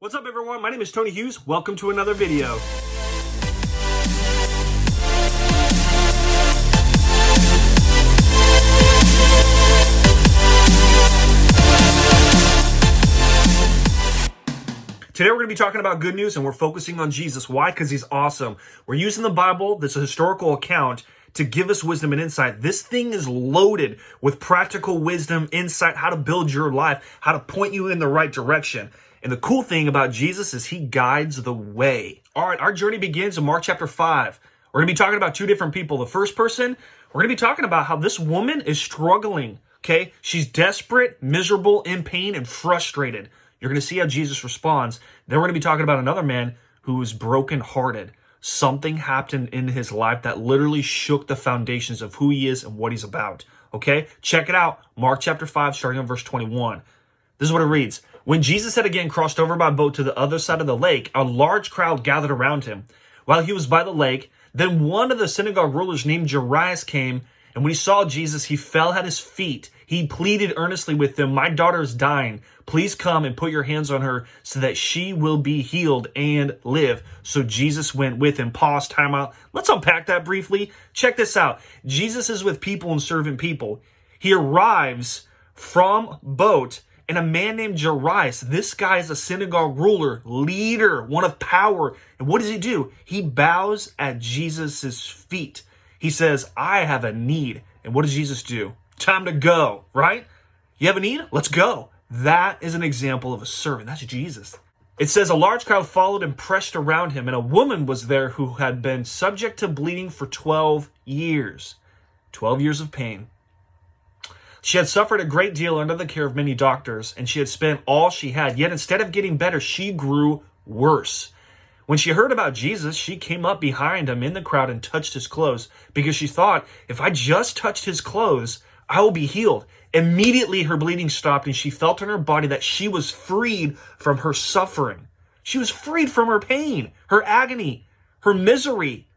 What's up, everyone? My name is Tony Hughes. Welcome to another video. Today we're going to be talking about good news, and we're focusing on Jesus. Why? Because he's awesome. We're using the Bible, this is a historical account, to give us wisdom and insight. This thing is loaded with practical wisdom, insight, how to build your life, how to point you in the right direction. And the cool thing about Jesus is he guides the way. All right, our journey begins in Mark chapter 5. We're going to be talking about two different people. The first person, we're going to be talking about how this woman is struggling, okay? She's desperate, miserable, in pain, and frustrated. You're going to see how Jesus responds. Then we're going to be talking about another man who is brokenhearted. Something happened in his life that literally shook the foundations of who he is and what he's about. Okay? Check it out. Mark chapter 5, starting on verse 21. This is what it reads. When Jesus had again crossed over by boat to the other side of the lake, a large crowd gathered around him. While he was by the lake, then one of the synagogue rulers named Jairus came, and when he saw Jesus, he fell at his feet. He pleaded earnestly with them, "My daughter is dying. Please come and put your hands on her so that she will be healed and live." So Jesus went with him. Pause, time out. Let's unpack that briefly. Check this out. Jesus is with people and serving people. He arrives from boat, and a man named Jairus, this guy is a synagogue ruler, leader, one of power. And what does he do? He bows at Jesus' feet. He says, "I have a need." And what does Jesus do? Time to go, right? You have a need? Let's go. That is an example of a servant. That's Jesus. It says a large crowd followed and pressed around him, and a woman was there who had been subject to bleeding for 12 years. 12 years of pain. She had suffered a great deal under the care of many doctors, and she had spent all she had. Yet instead of getting better, she grew worse. When she heard about Jesus, she came up behind him in the crowd and touched his clothes, because she thought, if I just touched his clothes, I will be healed. Immediately her bleeding stopped, and she felt in her body that she was freed from her suffering. She was freed from her pain, her agony, her misery.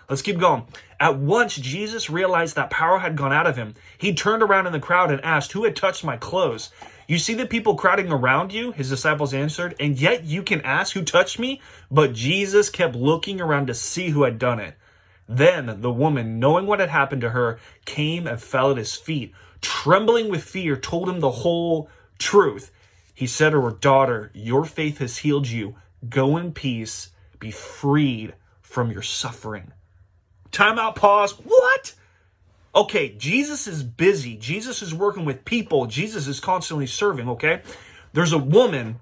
Let's keep going. At once, Jesus realized that power had gone out of him. He turned around in the crowd and asked, "Who had touched my clothes?" "You see the people crowding around you?" His disciples answered. "And yet you can ask, 'Who touched me?'" But Jesus kept looking around to see who had done it. Then the woman, knowing what had happened to her, came and fell at his feet. Trembling with fear, told him the whole truth. He said to her, "Daughter, your faith has healed you. Go in peace, be freed from your suffering." Time out, pause. What? Okay, Jesus is busy. Jesus is working with people. Jesus is constantly serving, okay? There's a woman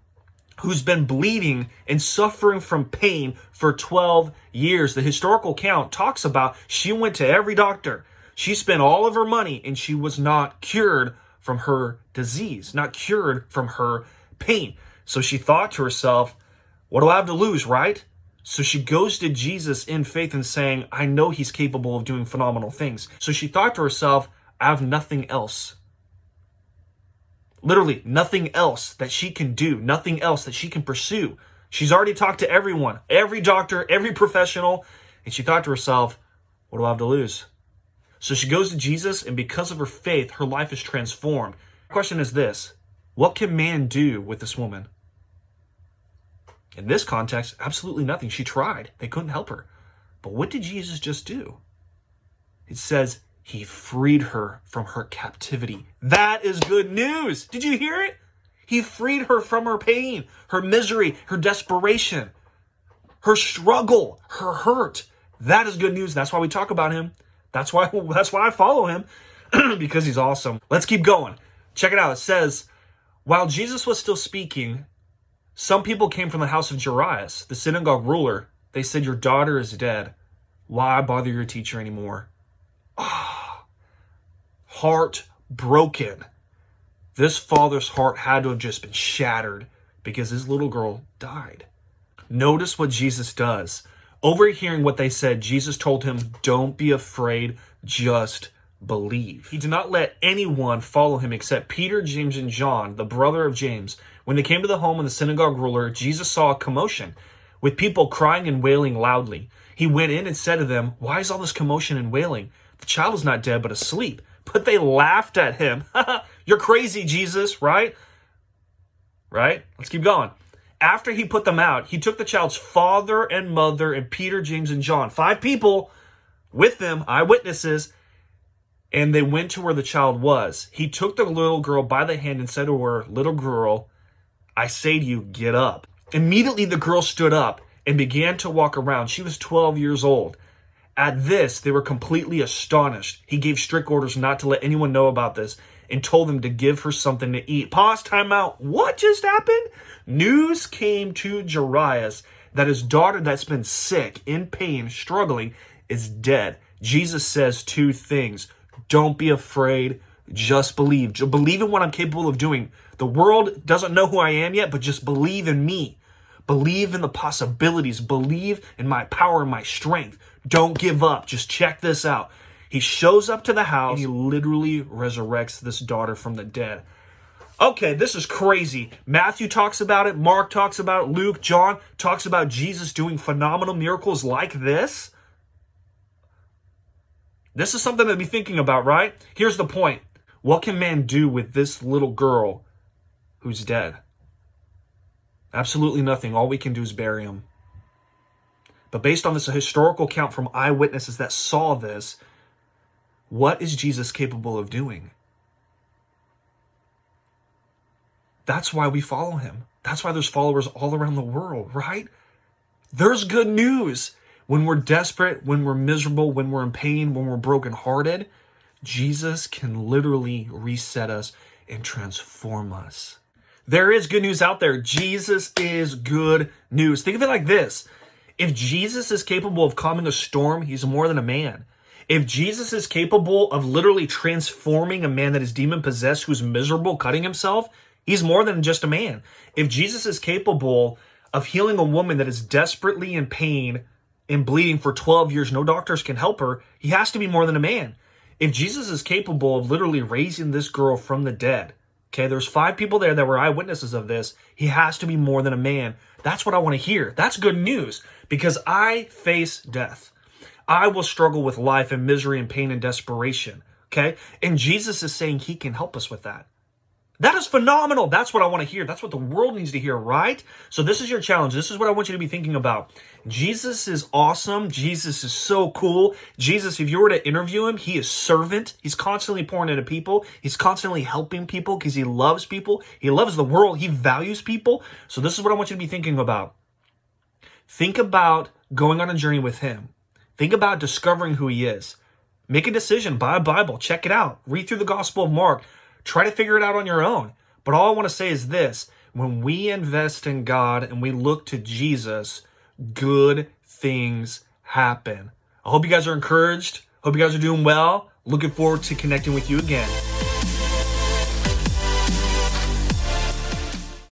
who's been bleeding and suffering from pain for 12 years. The historical account talks about she went to every doctor. She spent all of her money, and she was not cured from her disease, not cured from her pain. So she thought to herself, what do I have to lose, right? So she goes to Jesus in faith and saying, I know he's capable of doing phenomenal things. So she thought to herself, I have nothing else. Literally nothing else that she can do, nothing else that she can pursue. She's already talked to everyone, every doctor, every professional, and she thought to herself, what do I have to lose? So she goes to Jesus, and because of her faith, her life is transformed. The question is this: what can man do with this woman? In this context, absolutely nothing. She tried. They couldn't help her. But what did Jesus just do? It says he freed her from her captivity. That is good news. Did you hear it? He freed her from her pain, her misery, her desperation, her struggle, her hurt. That is good news. That's why we talk about him. That's why I follow him, because he's awesome. Let's keep going. Check it out. It says, while Jesus was still speaking, some people came from the house of Jairus, the synagogue ruler. They said, your daughter is dead. Why bother your teacher anymore? Heart broken. This father's heart had to have just been shattered because his little girl died. Notice what Jesus does. Overhearing what they said, Jesus told him, don't be afraid, just believe. He did not let anyone follow him except Peter, James, and John, the brother of James. When they came to the home of the synagogue ruler, Jesus saw a commotion with people crying and wailing loudly. He went in and said to them, why is all this commotion and wailing? The child is not dead, but asleep. But they laughed at him. You're crazy, Jesus, right? Let's keep going. After he put them out, he took the child's father and mother and Peter, James, and John, 5 people with them, eyewitnesses, and they went to where the child was. He took the little girl by the hand and said to her, "Little girl, I say to you, get up." Immediately the girl stood up and began to walk around. She was 12 years old. At this, they were completely astonished. He gave strict orders not to let anyone know about this and told them to give her something to eat. Pause, time out. What just happened? News came to Jairus that his daughter that's been sick, in pain, struggling, is dead. Jesus says 2 things. Don't be afraid. Just believe. Believe in what I'm capable of doing. The world doesn't know who I am yet, but just believe in me. Believe in the possibilities. Believe in my power and my strength. Don't give up. Just check this out. He shows up to the house and he literally resurrects this daughter from the dead. Okay, this is crazy. Matthew talks about it. Mark talks about it. Luke, John talks about Jesus doing phenomenal miracles like this. This is something to be thinking about, right? Here's the point. What can man do with this little girl who's dead? Absolutely nothing. All we can do is bury him. But based on this historical account from eyewitnesses that saw this, what is Jesus capable of doing? That's why we follow him. That's why there's followers all around the world, right? There's good news. When we're desperate, when we're miserable, when we're in pain, when we're brokenhearted, Jesus can literally reset us and transform us. There is good news out there. Jesus is good news. Think of it like this. If Jesus is capable of calming a storm, he's more than a man. If Jesus is capable of literally transforming a man that is demon-possessed, who's miserable, cutting himself, he's more than just a man. If Jesus is capable of healing a woman that is desperately in pain and bleeding for 12 years, no doctors can help her, he has to be more than a man. If Jesus is capable of literally raising this girl from the dead, okay, there's 5 people there that were eyewitnesses of this, he has to be more than a man. That's what I want to hear. That's good news, because I face death. I will struggle with life and misery and pain and desperation, okay? And Jesus is saying he can help us with that. That is phenomenal. That's what I want to hear. That's what the world needs to hear, right? So this is your challenge. This is what I want you to be thinking about. Jesus is awesome. Jesus is so cool. Jesus, if you were to interview him, he is servant. He's constantly pouring into people. He's constantly helping people because he loves people. He loves the world. He values people. So this is what I want you to be thinking about. Think about going on a journey with him. Think about discovering who he is. Make a decision. Buy a Bible. Check it out. Read through the Gospel of Mark. Try to figure it out on your own. But all I want to say is this. When we invest in God and we look to Jesus, good things happen. I hope you guys are encouraged. Hope you guys are doing well. Looking forward to connecting with you again.